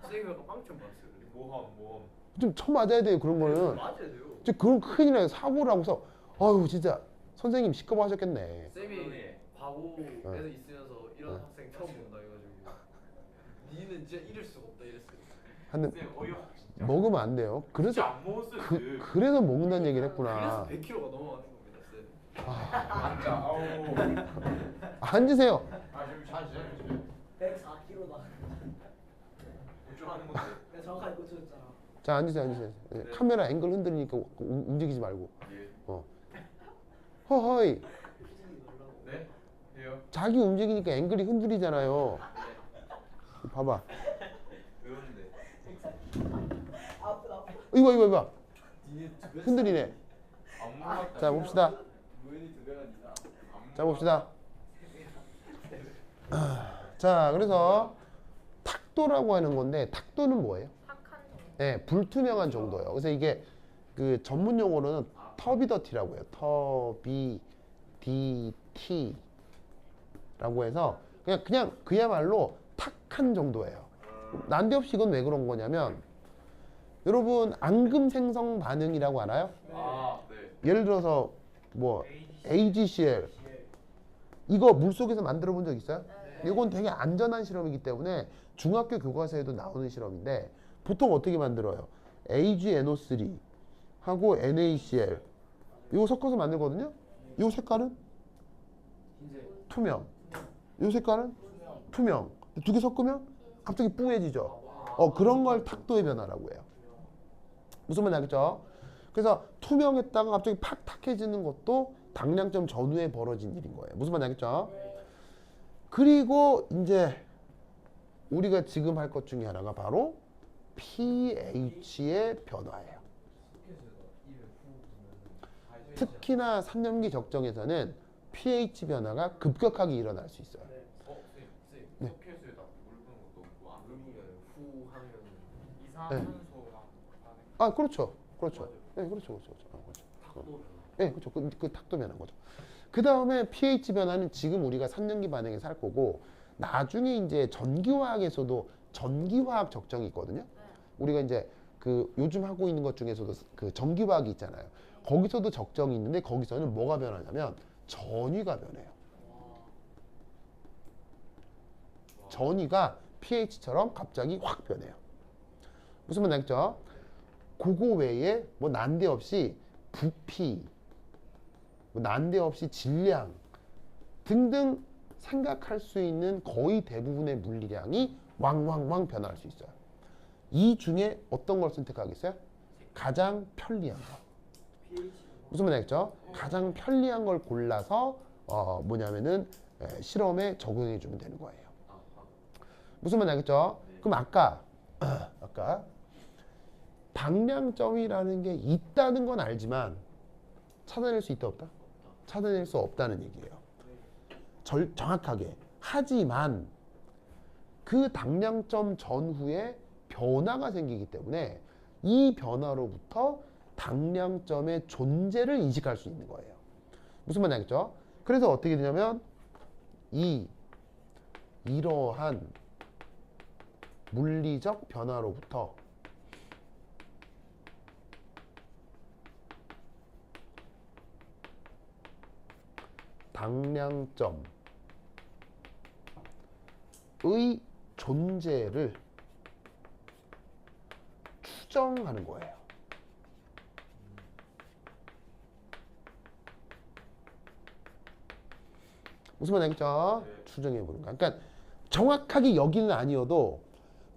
쌤이 약간 빵점 봤어요. 모험. 좀 쳐맞아야 돼요. 그런 거는. 맞아야 돼요. 진짜 그런 큰일 나요. 사고를 하고서 아유 진짜 선생님 시끄러워하셨겠네. 쌤이 과거에서 네. 있으면서 이런 네. 학생 처음 본다 해가지고 니는 진짜 이럴 수가 없다 이랬어요. 근데 쌤 어이없어. 진짜. 먹으면 안 돼요. 진짜 그래서 안 먹었어요. 그래서 먹는다는 얘기를 그래서 했구나. 100kg가 넘어가는 겁니다, 쌤. 진짜 아우. 앉으세요. 아 지금 잘 104kg다. 어쩌라는 건데. 내가 정확하게 꽂혀줬잖아. 자 앉으세요. 예, 네. 카메라 앵글 흔들리니까 움직이지 말고. 예. 허허이. 피지기 놀라고. 네. 해요. 자기 움직이니까 앵글이 흔들리잖아요. 봐봐. 외웠는데. 아프다. 이거. 흔들리네. 안무 같다. 자 봅시다. 무연이 두 배가 아니라. 자 봅시다. 자 그래서 탁도라고 하는 건데 탁도는 뭐예요? 탁한 정도. 네, 불투명한 정도예요. 그래서 이게 그 전문 용어로는 터비더티라고 해요. 터비디티라고 해서 그냥 그야말로 탁한 정도예요. 난데없이 이건 왜 그런 거냐면 여러분 앙금 생성 반응이라고 알아요? 아 네. 예를 들어서 뭐 AgCl 이거 물속에서 만들어 본 적 있어요? 이건 되게 안전한 실험이기 때문에 중학교 교과서에도 나오는 실험인데 보통 어떻게 만들어요? AgNO3 하고 NaCl 이거 섞어서 만들거든요. 이 색깔은 투명. 이 색깔은 투명. 두 개 섞으면 갑자기 뿌얘지죠. 그런 걸 탁도의 변화라고 해요. 무슨 말인지 알겠죠? 그래서 투명했다가 갑자기 팍 탁해지는 것도 당량점 전후에 벌어진 일인 거예요. 무슨 말인지 알겠죠? 그리고 이제 우리가 지금 할 것 중에 하나가 바로 pH의 변화예요. 특히나 3년기 적정에서는 pH 변화가 급격하게 일어날 수 있어요. 쌤. 네. 소켓에다 물 부는 것도 그거 안 음이가 후 하면 이산화탄소가 아, 그렇죠. 네, 그렇죠. 탁도 네, 그렇죠. 그 탁도 변한 거죠. 그 다음에 pH 변화는 지금 우리가 3년기 반응에서 할 거고 나중에 이제 전기화학에서도 전기화학 적정이 있거든요. 우리가 이제 그 요즘 하고 있는 것 중에서도 그 전기화학이 있잖아요. 거기서도 적정이 있는데 거기서는 뭐가 변하냐면 전위가 변해요. 전위가 pH처럼 갑자기 확 변해요. 무슨 말인지 알겠죠? 그거 외에 뭐 난데없이 부피, 뭐 난데없이 질량 등등 생각할 수 있는 거의 대부분의 물리량이 왕왕왕 변화할 수 있어요. 이 중에 어떤 걸 선택하겠어요? 가장 편리한 거. pH. 무슨 말인지 알겠죠? 가장 편리한 걸 골라서 뭐냐면은 실험에 적용해 주면 되는 거예요. 무슨 말인지 알겠죠? 그럼 아까 방량점이라는 게 있다는 건 알지만 찾아낼 수 있다 없다? 찾아낼 수 없다는 얘기예요. 정확하게. 하지만 그 당량점 전후에 변화가 생기기 때문에 이 변화로부터 당량점의 존재를 인식할 수 있는 거예요. 무슨 말인지 알겠죠? 그래서 어떻게 되냐면 이러한 물리적 변화로부터 당량점의 존재를 추정하는 거예요. 무슨 말인지 알겠죠? 추정해 보는 거. 그러니까 정확하게 여기는 아니어도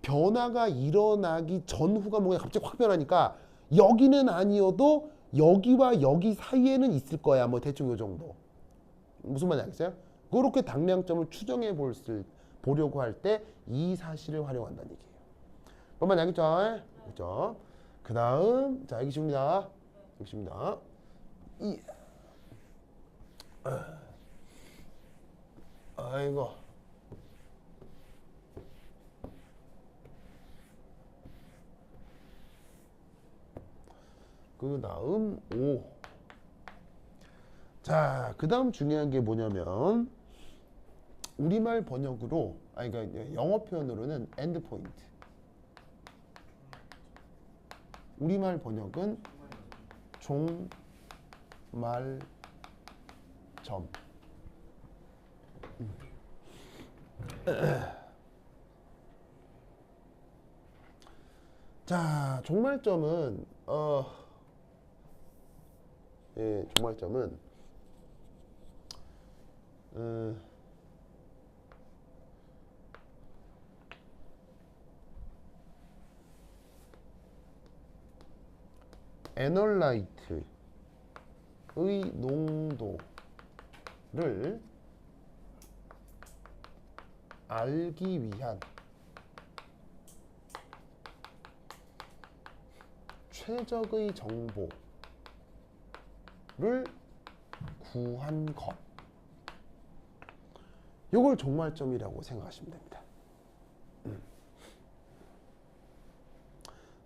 변화가 일어나기 전후가 뭔가 갑자기 확 변하니까 여기는 아니어도 여기와 여기 사이에는 있을 거야. 뭐 대충 요 정도. 무슨 말인지 알겠어요? 그렇게 당량점을 추정해 보려고 할 때 이 사실을 활용한다는 얘기예요. 뭔 말인지 알겠죠? 그렇죠? 그 다음 자 여기 쉽니다. 여기 쉽니다. 아이고. 그 다음 5. 자, 그 다음 중요한 게 뭐냐면 우리말 번역으로 그러니까 영어 표현으로는 엔드포인트. 우리말 번역은 종말점. 자, 종말점은 종말점은 에널라이트의 농도를 알기 위한 최적의 정보를 구한 것. 이걸 종말점이라고 생각하시면 됩니다.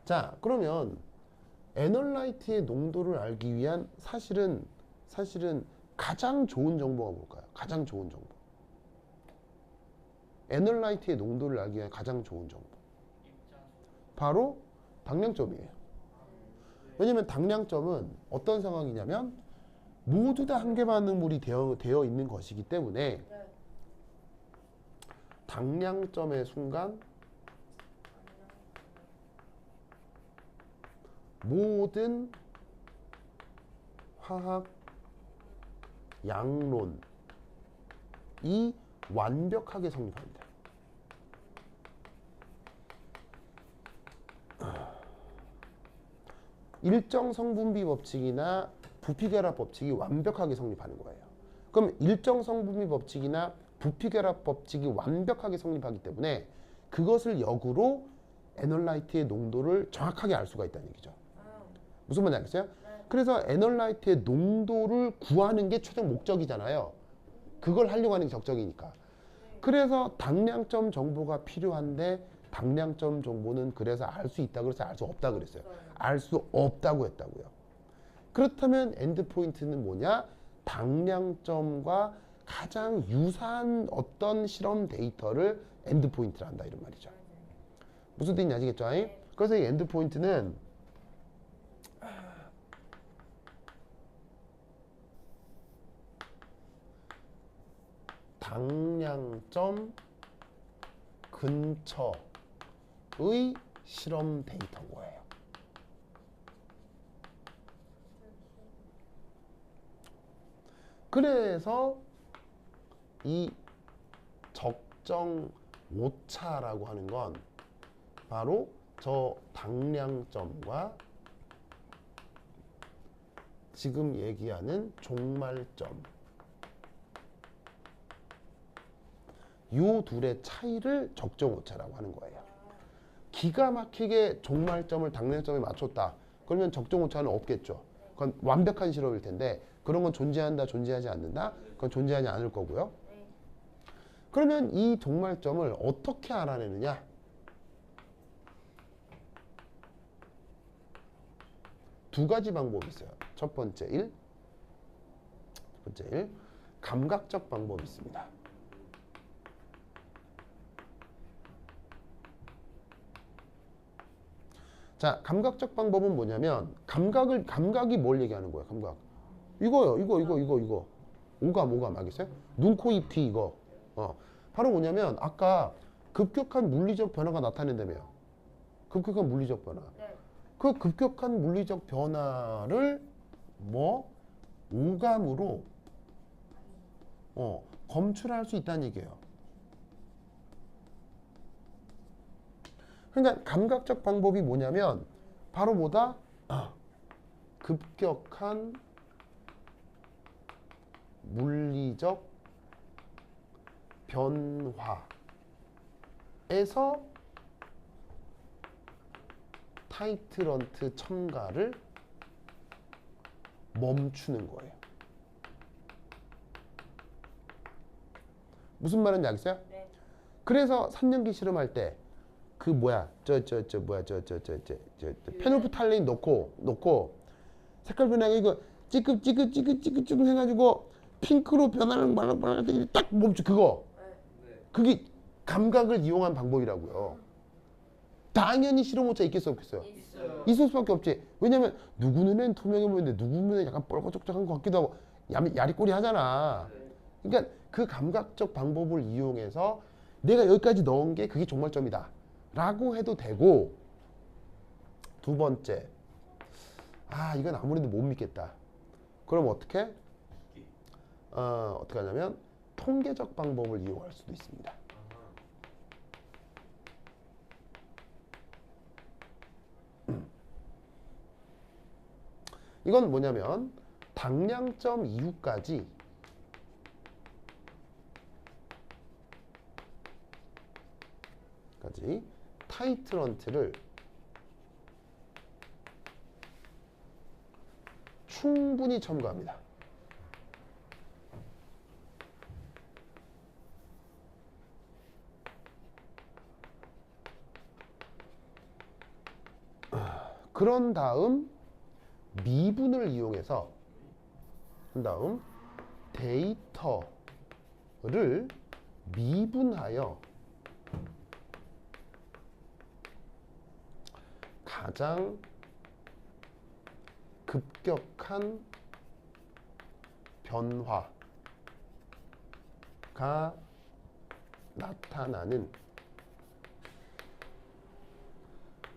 자, 그러면 에널라이트의 농도를 알기 위한 사실은 가장 좋은 정보가 뭘까요? 가장 좋은 정보. 에널라이트의 농도를 알기 위한 가장 좋은 정보. 바로 당량점이에요. 왜냐면 당량점은 어떤 상황이냐면 모두 다 한계 반응물이 되어 있는 것이기 때문에 당량점의 순간 모든 화학 양론이 완벽하게 성립합니다. 일정 성분비 법칙이나 부피결합 법칙이 완벽하게 성립하는 거예요. 그럼 일정 성분비 법칙이나 부피결합 법칙이 완벽하게 성립하기 때문에 그것을 역으로 에널라이트의 농도를 정확하게 알 수가 있다는 얘기죠. 무슨 말인지 알겠어요? 그래서 에널라이트의 농도를 구하는 게 최종 목적이잖아요. 그걸 하려고 하는 게 적적이니까. 그래서 당량점 정보가 필요한데 당량점 정보는 그래서 알 수 있다 그래서 알 수 없다 그랬어요. 알 수 없다고 했다고요. 그렇다면 엔드포인트는 뭐냐? 당량점과 가장 유사한 어떤 실험 데이터를 엔드포인트라 한다 이런 말이죠. 무슨 뜻인지 아시겠죠? 그래서 이 엔드포인트는 당량점 근처의 실험 데이터인 거예요. 그래서 이 적정 오차라고 하는 건 바로 저 당량점과 지금 얘기하는 종말점 요 둘의 차이를 적정 오차라고 하는 거예요. 기가 막히게 종말점을 당량점에 맞췄다. 그러면 적정 오차는 없겠죠. 그건 완벽한 실험일 텐데 그런 건 존재한다, 존재하지 않는다? 그건 존재하지 않을 거고요. 그러면 이 종말점을 어떻게 알아내느냐? 두 가지 방법이 있어요. 첫 번째 일, 감각적 방법이 있습니다. 자, 감각적 방법은 뭐냐면 감각이 뭘 얘기하는 거예요? 감각. 이거요. 이거. 오감 알겠어요? 눈, 코, 입, 귀 이거. 바로 뭐냐면 아까 급격한 물리적 변화가 나타낸다며요. 급격한 물리적 변화. 그 급격한 물리적 변화를 오감으로 검출할 수 있다는 얘기예요. 그러니까 감각적 방법이 뭐냐면 바로 뭐다? 급격한 물리적 변화에서 타이트런트 첨가를 멈추는 거예요. 무슨 말인지 알겠어요? 네. 그래서 3년기 실험할 때 그 페놀프탈레인 넣고 색깔 변하게 이거 찌끗 해가지고 핑크로 변하는 말랑 딱 멈추 그거. 그게 감각을 이용한 방법이라고요. 당연히 실험 오차 있겠어 없겠어요? 있을 수밖에 없지. 왜냐면 누구 눈엔 투명해 보이는데 누구 눈엔 약간 뻘거적적한 것 같기도 하고 야리꼬리 하잖아. 그러니까 그 감각적 방법을 이용해서 내가 여기까지 넣은 게 그게 종말점이다 라고 해도 되고, 두 번째, 이건 아무래도 못 믿겠다. 그럼 어떻게? 어떻게 하냐면 통계적 방법을 이용할 수도 있습니다. 이건 뭐냐면 당량점 이후까지 타이트런트를 충분히 첨가합니다. 그런 다음 미분을 이용해서 데이터를 미분하여 가장 급격한 변화가 나타나는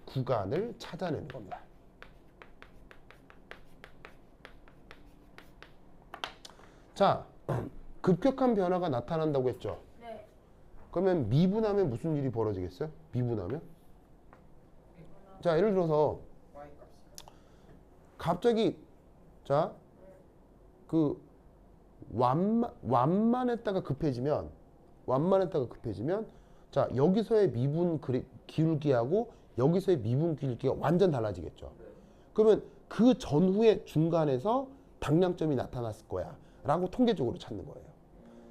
구간을 찾아내는 겁니다. 자, 급격한 변화가 나타난다고 했죠. 네. 그러면 미분하면 무슨 일이 벌어지겠어요? 미분하면? 자, 예를 들어서 갑자기 그 완만했다가 급해지면 자, 여기서의 미분 기울기하고 여기서의 미분 기울기가 완전 달라지겠죠. 그러면 그 전후의 중간에서 당량점이 나타났을 거야 라고 통계적으로 찾는 거예요.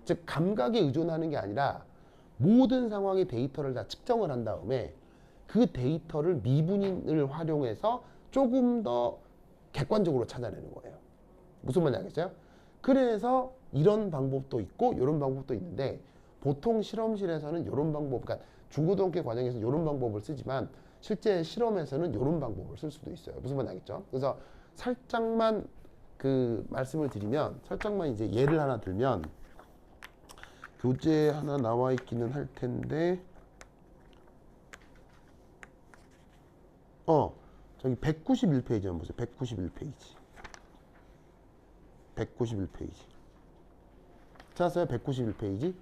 즉 감각에 의존하는 게 아니라 모든 상황의 데이터를 다 측정을 한 다음에 그 데이터를 미분인을 활용해서 조금 더 객관적으로 찾아내는 거예요. 무슨 말인지 알겠어요? 그래서 이런 방법도 있고 이런 방법도 있는데 보통 실험실에서는 이런 방법, 그러니까 중고등학교 과정에서 이런 방법을 쓰지만 실제 실험에서는 이런 방법을 쓸 수도 있어요. 무슨 말인지 알겠죠? 그래서 살짝만 그 말씀을 드리면, 살짝만 이제 예를 하나 들면, 교재 하나 나와 있기는 할 텐데, 저기 191페이지 한번 보세요. 191페이지. 191페이지. 찾았어요? 191페이지.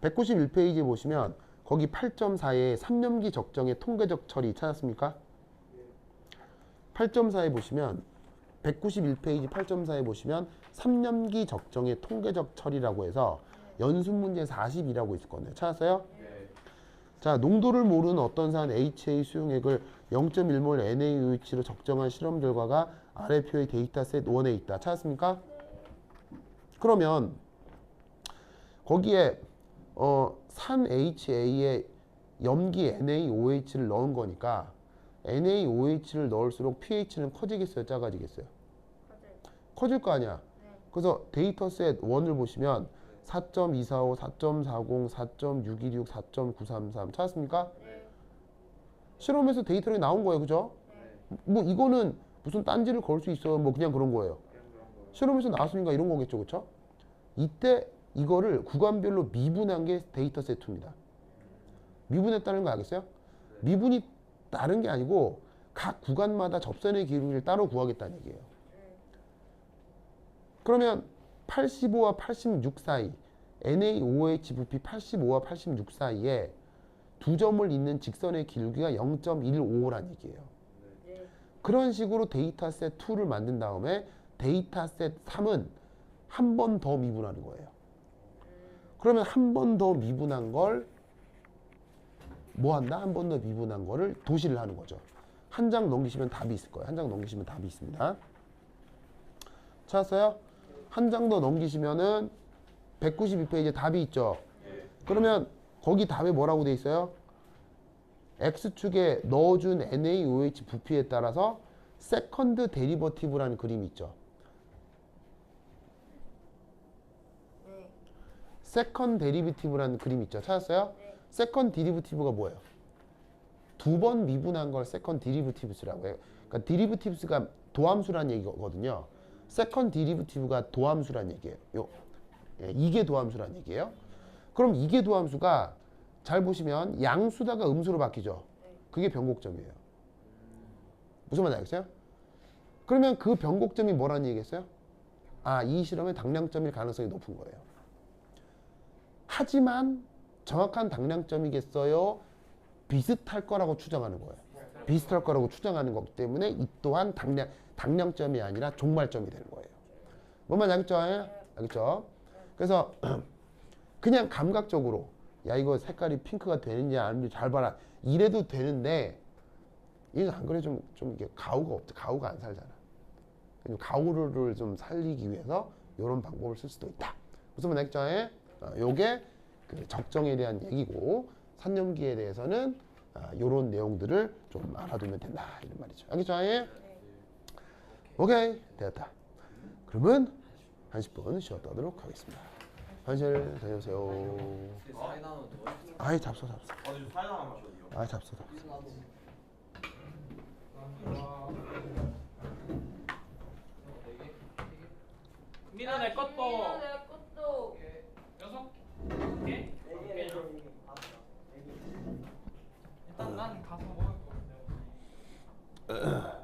191페이지 보시면 거기 8.4에 3년기 적정의 통계적 처리 찾았습니까? 8.4에 보시면 191페이지 8.4에 보시면 3년기 적정의 통계적 처리라고 해서 연습 문제 40이라고 있을 건데 찾았어요? 네. 자, 농도를 모르는 어떤 산 HA 수용액을 0.1몰 NaOH로 적정한 실험 결과가 아래 표의 데이터셋 1에 있다. 찾았습니까? 그러면 거기에 산 HA에 염기 NaOH를 넣은 거니까 NaOH를 넣을수록 pH는 커지겠어요? 작아지겠어요? 커질 거 아니야. 그래서 데이터셋 1을 보시면 4.245, 4.40, 4.626, 4.933 찾았습니까? 실험에서 데이터가 나온 거예요. 그죠? 뭐 이거는 무슨 딴지를 걸 수 있어요. 뭐 그냥 그런 거예요. 실험에서 나왔으니까 이런 거겠죠. 그쵸? 이때 이거를 구간별로 미분한 게 데이터셋 2입니다. 미분했다는 거 알겠어요? 미분이 다른 게 아니고 각 구간마다 접선의 기울기를 따로 구하겠다는 얘기예요. 그러면 85와 86 사이 NaOH 부피 85와 86 사이에 두 점을 잇는 직선의 기울기가 0.155란 얘기예요. 그런 식으로 데이터셋 2를 만든 다음에 데이터셋 3은 한 번 더 미분하는 거예요. 그러면 한 번 더 미분한 걸 뭐 한다? 한 번 더 미분한 거를 도시를 하는 거죠. 한 장 넘기시면 답이 있을 거예요. 한 장 넘기시면 답이 있습니다. 찾았어요? 한 장 더 넘기시면은 192페이지에 답이 있죠. 그러면 거기 답에 뭐라고 돼 있어요? X축에 넣어준 NaOH 부피에 따라서 세컨드 데리버티브라는 그림이 있죠. 세컨드 데리버티브라는 그림이 있죠. 찾았어요? 세컨드 데리버티브가 뭐예요? 두 번 미분한 걸 세컨드 데리버티브스라고 해요. 그러니까 데리버티브스가 도함수란 얘기거든요. 세컨드 데리버티브가 도함수란 얘기예요. 이게 도함수란 얘기예요. 그럼 이게 도함수가 잘 보시면 양수다가 음수로 바뀌죠. 그게 변곡점이에요. 무슨 말인지 알겠어요? 그러면 그 변곡점이 뭐라는 얘기겠어요? 아, 이 실험의 당량점일 가능성이 높은 거예요. 하지만 정확한 당량점이겠어요? 비슷할 거라고 추정하는 거예요. 비슷할 거라고 추정하는 거기 때문에 이 또한 당량점이 아니라 종말점이 되는 거예요. 뭔 말인지 알겠죠? 알겠죠? 그래서 그냥 감각적으로 야 이거 색깔이 핑크가 되는지 아닌지 잘 봐라 이래도 되는데 이거 안 그래 좀 이게 가우가 없죠. 가우가 안 살잖아. 가우를 좀 살리기 위해서 이런 방법을 쓸 수도 있다. 무슨 말인지 알겠죠? 요게 그 적정에 대한 얘기고 산염기에 대해서는 요런 내용들을 좀 알아두면 된다 이런 말이죠. 알겠죠? 오케이 되었다. 그러면 10분 쉬었다 하도록 하겠습니다. 한실 다녀오세요. 아이 잡숴. 아니 사이다 하나 마셔요. 아이 잡숴. 민아 내 것도. 민아 내 것도. 6개? 일단 난 가서 먹을 거.